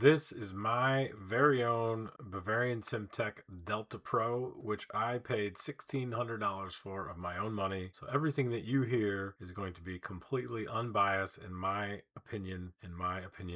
This is my very own Bavarian Simtec Delta Pro, which I paid $1,600 for of my own money. So everything that you hear is going to be completely unbiased in my opinion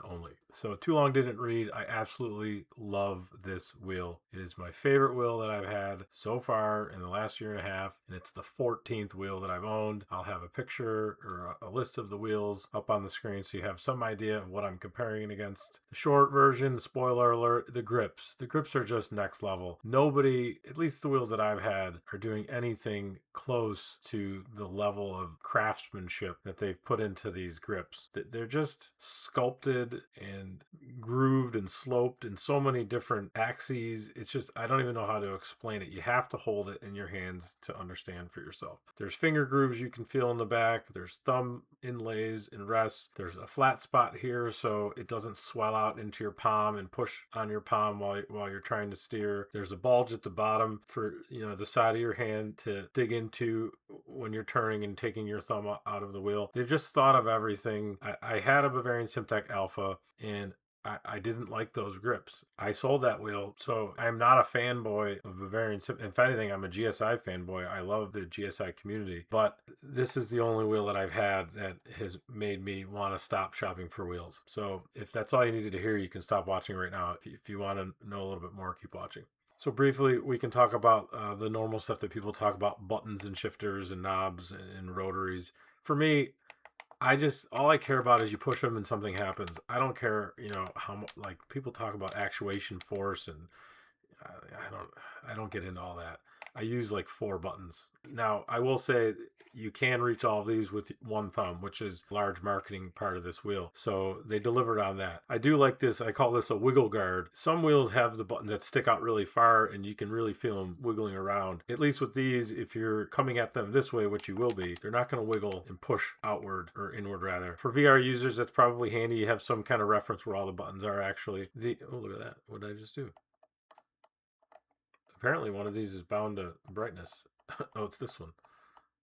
only. So too long didn't read. I absolutely love this wheel. It is my favorite wheel that I've had so far in the last year and a half, and it's the 14th wheel that I've owned. I'll have a picture or a list of the wheels up on the screen so you have some idea of what I'm comparing it against. The short version, spoiler alert, the grips. The grips are just next level. Nobody, at least the wheels that I've had, are doing anything close to the level of craftsmanship that they've put into these grips. They're just sculpted and grooved and sloped in so many different axes. It's just, I don't even know how to explain it. You have to hold it in your hands to understand for yourself. There's finger grooves you can feel in the back. There's thumb inlays and rests. There's a flat spot here so it doesn't swell out into your palm and push on your palm while you're trying to steer. There's a bulge at the bottom for the side of your hand to dig into when you're turning and taking your thumb out of the wheel. They've just thought of everything. I had a Bavarian Simtec Alpha, and I didn't like those grips. I sold that wheel, so I'm not a fanboy of Bavarian Simtec. If anything, I'm a GSI fanboy. I love the GSI community, but this is the only wheel that I've had that has made me want to stop shopping for wheels. So if that's all you needed to hear, you can stop watching right now. If you want to know a little bit more, keep watching. So briefly, we can talk about the normal stuff that people talk about: buttons and shifters and knobs and rotaries. For me, all I care about is you push them and something happens. I don't care, how much, like people talk about actuation force, and I don't get into all that. I use like 4 buttons. Now, I will say you can reach all of these with one thumb, which is a large marketing part of this wheel. So they delivered on that. I do like this. I call this a wiggle guard. Some wheels have the buttons that stick out really far and you can really feel them wiggling around. At least with these, if you're coming at them this way, which you will be, they're not going to wiggle and push outward, or inward rather. For VR users, that's probably handy. You have some kind of reference where all the buttons are actually. Oh, look at that. What did I just do? Apparently one of these is bound to brightness. Oh, it's this one.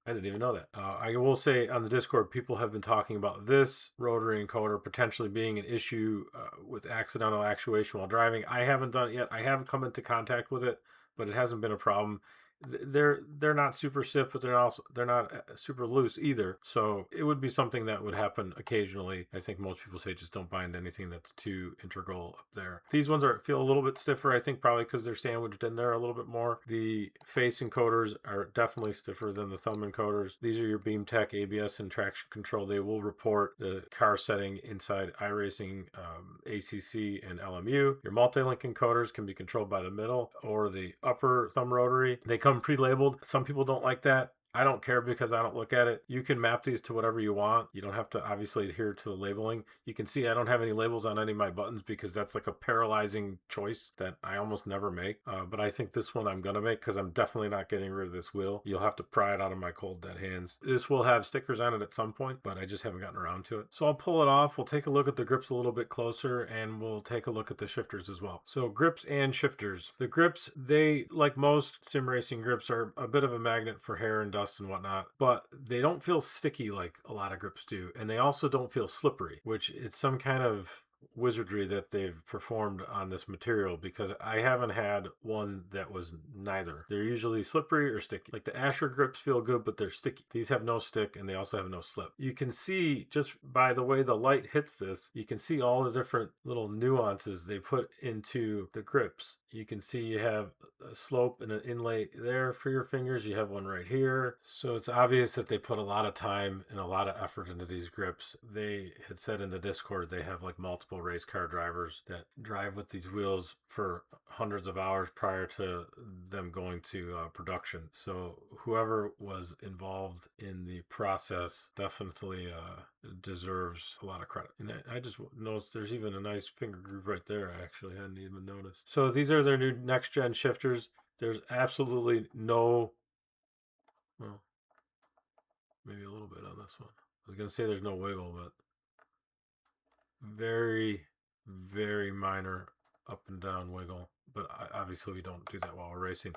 I didn't even know that. I will say on the Discord, people have been talking about this rotary encoder potentially being an issue with accidental actuation while driving. I haven't done it yet. I haven't come into contact with it, but it hasn't been a problem. They're not super stiff, but they're not super loose either. So it would be something that would happen occasionally. I think most people say just don't bind anything that's too integral up there. These ones feel a little bit stiffer, I think probably because they're sandwiched in there a little bit more. The face encoders are definitely stiffer than the thumb encoders. These are your BeamTech ABS and traction control. They will report the car setting inside iRacing, ACC, and LMU. Your multi-link encoders can be controlled by the middle or the upper thumb rotary. They come pre-labeled. Some people don't like that. I don't care because I don't look at it. You can map these to whatever you want. You don't have to obviously adhere to the labeling. You can see I don't have any labels on any of my buttons because that's like a paralyzing choice that I almost never make. But I think this one I'm going to make because I'm definitely not getting rid of this wheel. You'll have to pry it out of my cold dead hands. This will have stickers on it at some point, but I just haven't gotten around to it. So I'll pull it off. We'll take a look at the grips a little bit closer, and we'll take a look at the shifters as well. So grips and shifters. The grips, they, like most sim racing grips, are a bit of a magnet for hair and dust and whatnot, but they don't feel sticky like a lot of grips do, and they also don't feel slippery, which it's some kind of wizardry that they've performed on this material, because I haven't had one that was neither. They're usually slippery or sticky. Like the Asher grips feel good, but they're sticky. These have no stick and they also have no slip. You can see just by the way the light hits this, you can see all the different little nuances they put into the grips. You can see you have a slope and an inlay there for your fingers. You have one right here. So it's obvious that they put a lot of time and a lot of effort into these grips. They had said in the Discord they have like multiple race car drivers that drive with these wheels for hundreds of hours prior to them going to production. So whoever was involved in the process definitely deserves a lot of credit. And I just noticed there's even a nice finger groove right there. I actually hadn't even noticed. So these are their new next gen shifters. There's absolutely no, well, maybe a little bit on this one. I was gonna say there's no wiggle, but very, very minor up and down wiggle. But obviously we don't do that while we're racing.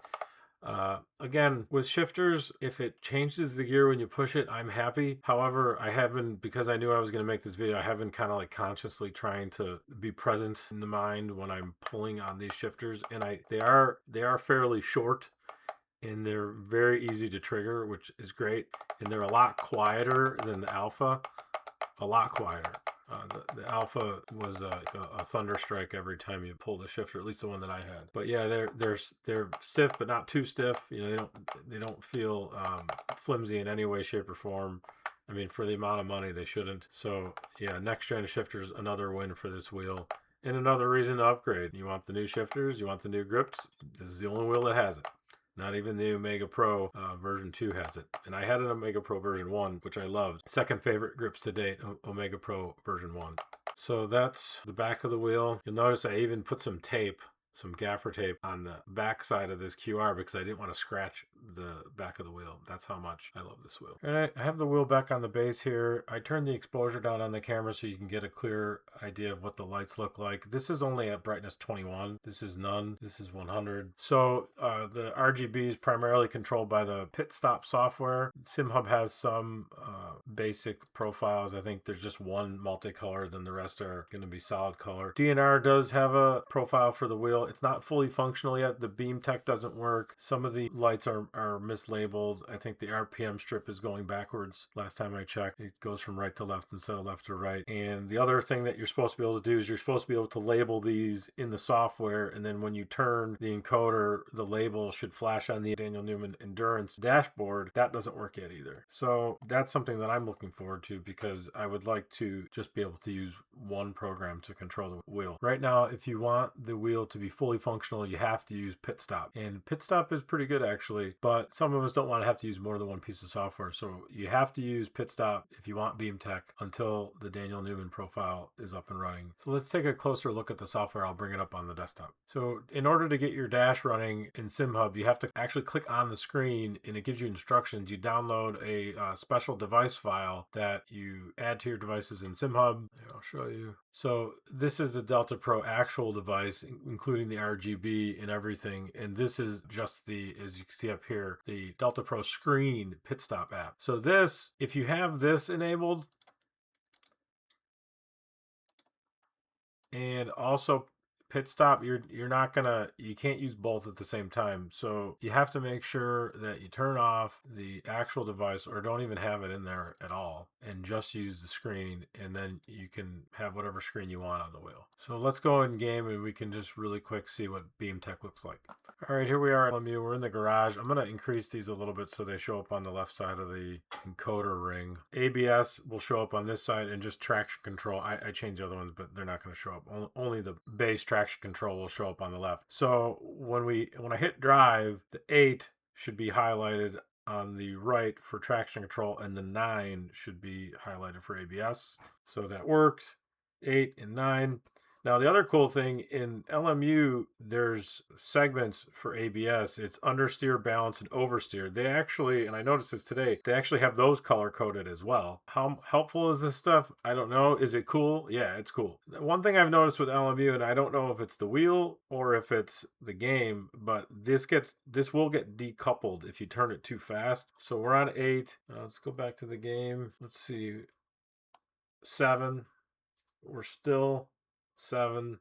Again, with shifters, if it changes the gear when you push it, I'm happy. However, I haven't, because I knew I was going to make this video, I haven't kind of like consciously trying to be present in the mind when I'm pulling on these shifters. And they are fairly short, and they're very easy to trigger, which is great. And they're a lot quieter than the Alpha, a lot quieter. The Alpha was a thunder strike every time you pull the shifter, at least the one that I had. But yeah, they're stiff, but not too stiff. You know, they don't feel flimsy in any way, shape, or form. I mean, for the amount of money, they shouldn't. So yeah, next gen shifters, another win for this wheel. And another reason to upgrade. You want the new shifters, you want the new grips. This is the only wheel that has it. Not even the Omega Pro version 2 has it. And I had an Omega Pro version 1, which I loved. Second favorite grips to date, Omega Pro version 1. So that's the back of the wheel. You'll notice I even put some tape, some gaffer tape on the back side of this QR because I didn't want to scratch the back of the wheel. That's how much I love this wheel. And I have the wheel back on the base here. I turned the exposure down on the camera so you can get a clear idea of what the lights look like. This is only at brightness 21. This is none. This is 100. So the RGB is primarily controlled by the pit stop software. SimHub has some basic profiles. I think there's just one multicolor, then the rest are going to be solid color. DNR does have a profile for the wheel. It's not fully functional yet. The beam tech doesn't work. Some of the lights are mislabeled. I think the RPM strip is going backwards. Last time I checked, it goes from right to left instead of left to right. And the other thing that you're supposed to be able to do is you're supposed to be able to label these in the software, and then when you turn the encoder, the label should flash on the Daniel Newman Endurance dashboard. That doesn't work yet either. So that's something that I'm looking forward to because I would like to just be able to use one program to control the wheel. Right now, if you want the wheel to be fully functional, you have to use Pit Stop. And Pit Stop is pretty good actually, but some of us don't want to have to use more than one piece of software. So you have to use Pit Stop if you want Beam Tech until the Daniel Newman profile is up and running. So let's take a closer look at the software. I'll bring it up on the desktop. So in order to get your dash running in SimHub, you have to actually click on the screen and it gives you instructions. You download a special device file that you add to your devices in SimHub. I'll show you. So this is the Delta Pro actual device, including the RGB and everything. And this is just the, as you can see up here, the Delta Pro screen pit stop app. So this, if you have this enabled, and also pit stop, you're not gonna, you can't use both at the same time. So you have to make sure that you turn off the actual device or don't even have it in there at all and just use the screen, and then you can have whatever screen you want on the wheel. So let's go in game and we can just really quick see what Beam Tech looks like. All right, here we are at LMU. We're in the garage. I'm going to increase these a little bit so they show up on the left side of the encoder ring. ABS will show up on this side, and just traction control. I changed the other ones, but they're not going to show up. Only the base traction control will show up on the left. So when I hit drive, the 8 should be highlighted on the right for traction control, and the 9 should be highlighted for ABS. So that worked. 8 and 9. Now, the other cool thing in LMU, there's segments for ABS. It's understeer, balance, and oversteer. They actually, and I noticed this today, they actually have those color coded as well. How helpful is this stuff? I don't know. Is it cool? Yeah, it's cool. One thing I've noticed with LMU, and I don't know if it's the wheel or if it's the game, but this will get decoupled if you turn it too fast. So we're on 8. Let's go back to the game. Let's see. 7. We're still 7.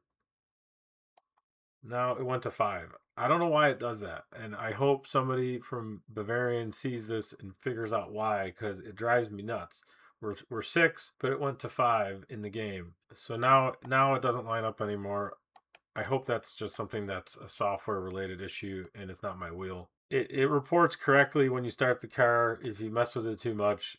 Now it went to 5. I don't know why it does that, and I hope somebody from Bavarian sees this and figures out why, because it drives me nuts. We're 6, but it went to 5 in the game. So now it doesn't line up anymore. I hope that's just something that's a software related issue and it's not my wheel. It reports correctly when you start the car. If you mess with it too much,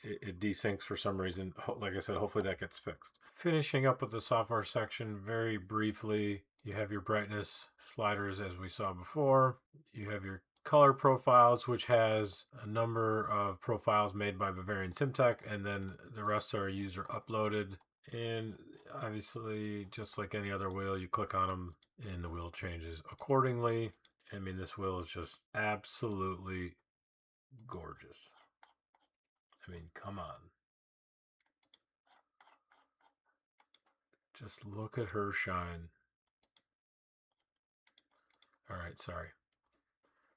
it desyncs for some reason. Like I said, hopefully that gets fixed. Finishing up with the software section very briefly, you have your brightness sliders as we saw before. You have your color profiles, which has a number of profiles made by Bavarian Simtec, and then the rest are user uploaded. And obviously, just like any other wheel, you click on them and the wheel changes accordingly. I mean, this wheel is just absolutely gorgeous. I mean, come on. Just look at her shine. All right, sorry.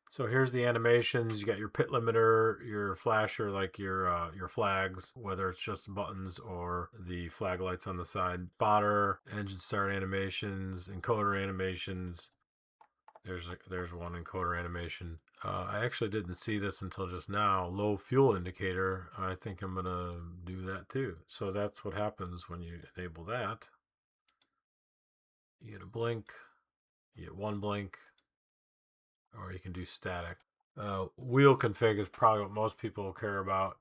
So here's the animations. You got your pit limiter, your flasher, like your flags, whether it's just buttons or the flag lights on the side. Spotter, engine start animations, encoder animations. There's one encoder animation. I actually didn't see this until just now. Low fuel indicator. I think I'm gonna do that too. So that's what happens when you enable that. You get a blink. You get one blink, or you can do static. Wheel config is probably what most people care about.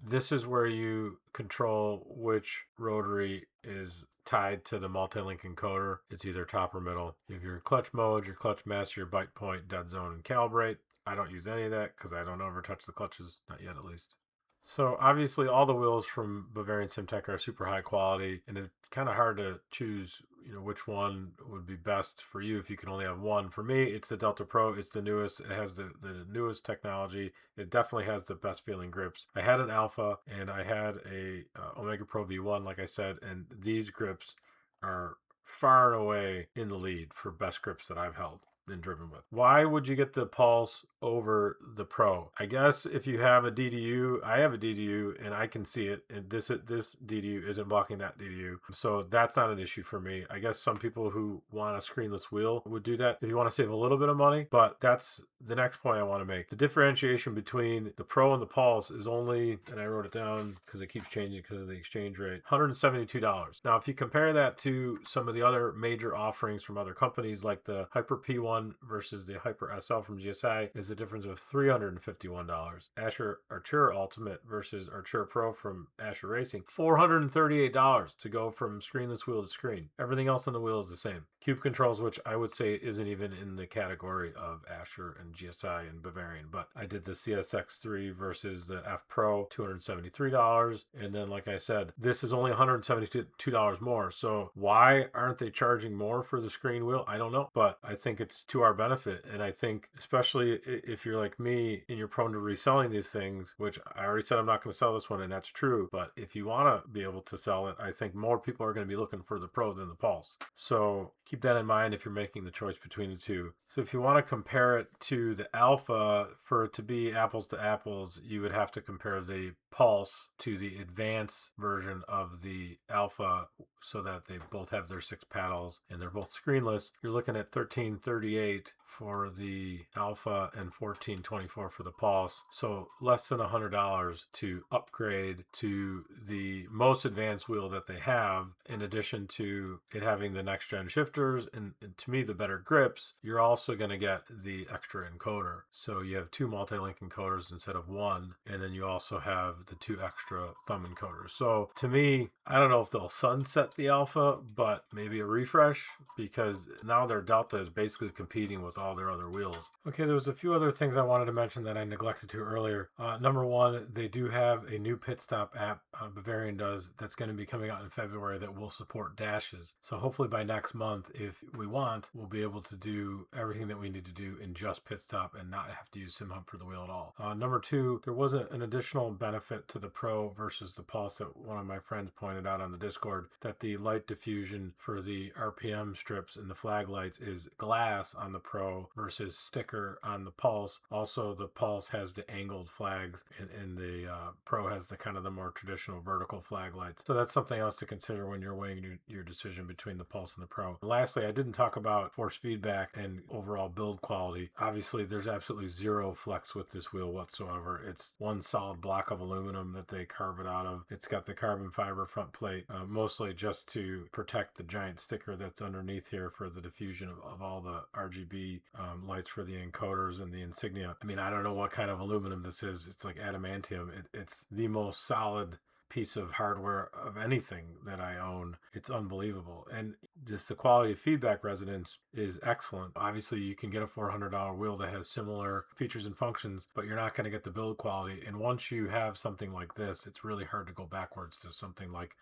This is where you control which rotary is tied to the multi-link encoder. It's either top or middle. You have your clutch mode, your clutch master, your bite point, dead zone, and calibrate. I don't use any of that because I don't ever touch the clutches, not yet at least. So obviously all the wheels from Bavarian Simtec are super high quality, and it's kind of hard to choose, which one would be best for you if you can only have one. For me, it's the Delta Pro. It's the newest. It has the newest technology. It definitely has the best feeling grips. I had an Alpha and I had a Omega Pro V1, like I said, and these grips are far and away in the lead for best grips that I've held and driven with. Why would you get the Pulse over the Pro? I guess if you have a DDU, I have a DDU and I can see it, and this DDU isn't blocking that DDU, so that's not an issue for me. I guess some people who want a screenless wheel would do that if you want to save a little bit of money, but that's the next point I want to make. The differentiation between the Pro and the Pulse is only, and I wrote it down because it keeps changing because of the exchange rate, $172. Now, if you compare that to some of the other major offerings from other companies like the Hyper P1 versus the Hyper SL from GSI, is a difference of $351. Asher Artura Ultimate versus Artura Pro from Asher Racing, $438 to go from screenless wheel to screen. Everything else on the wheel is the same. Cube controls, which I would say isn't even in the category of Asher and GSI and Bavarian, but I did the CSX3 versus the F Pro, $273. And then, like I said, this is only $172 more. So why aren't they charging more for the screen wheel? I don't know, but I think it's to our benefit. And I think, especially if you're like me and you're prone to reselling these things, which I already said I'm not going to sell this one, and that's true, but if you want to be able to sell it, I think more people are going to be looking for the Pro than the Pulse. So keep that in mind if you're making the choice between the two. So if you want to compare it to the Alpha, for it to be apples to apples, you would have to compare the Pulse to the advanced version of the Alpha so that they both have their 6 paddles and they're both screenless. You're looking at $1338 for the Alpha and $1424 for the Pulse. So less than $100 to upgrade to the most advanced wheel that they have, in addition to it having the next gen shifters and to me the better grips. You're also going to get the extra encoder. So you have 2 multi-link encoders instead of 1, and then you also have the 2 extra thumb encoders. So to me, I don't know if they'll sunset the Alpha, but maybe a refresh, because now their Delta is basically competing with all their other wheels. Okay, there was a few other things I wanted to mention that I neglected to earlier. Number one, they do have a new pit stop app, Bavarian does, that's going to be coming out in February that will support dashes. So hopefully by next month, if we want, we'll be able to do everything that we need to do in just pit stop and not have to use SimHub for the wheel at all. Number two, there was an additional benefit to the Pro versus the Pulse that one of my friends pointed out on the Discord, that the light diffusion for the RPM strips and the flag lights is glass on the Pro versus sticker on the Pulse. Also, the Pulse has the angled flags and the Pro has the kind of the more traditional vertical flag lights. So that's something else to consider when you're weighing your decision between the Pulse and the Pro. Lastly, I didn't talk about force feedback and overall build quality. Obviously, there's absolutely zero flex with this wheel whatsoever. It's one solid block of aluminum that they carve it out of. It's got the carbon fiber front plate, mostly just to protect the giant sticker that's underneath here for the diffusion of all the RGB lights for the encoders and the insignia. I mean, I don't know what kind of aluminum this is. It's like adamantium. It's the most solid piece of hardware of anything that I own. It's unbelievable. And just the quality of feedback resonance is excellent. Obviously, you can get a $400 wheel that has similar features and functions, but you're not going to get the build quality. And once you have something like this, it's really hard to go backwards to something like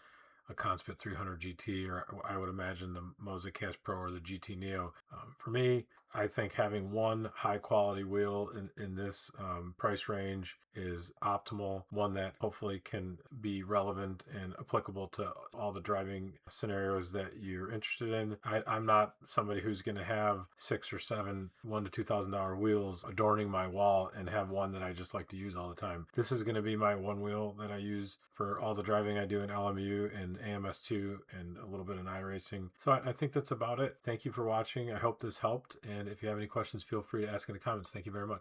a Conspit 300 GT, or I would imagine the Moza Cash Pro or the GT Neo. For me, I think having one high quality wheel in this price range is optimal, one that hopefully can be relevant and applicable to all the driving scenarios that you're interested in. I'm not somebody who's going to have 6 or 7 $1,000 to $2,000 wheels adorning my wall and have one that I just like to use all the time. This is going to be my one wheel that I use for all the driving I do in LMU and AMS2 and a little bit in iRacing. So I think that's about it. Thank you for watching. I hope this helped. And if you have any questions, feel free to ask in the comments. Thank you very much.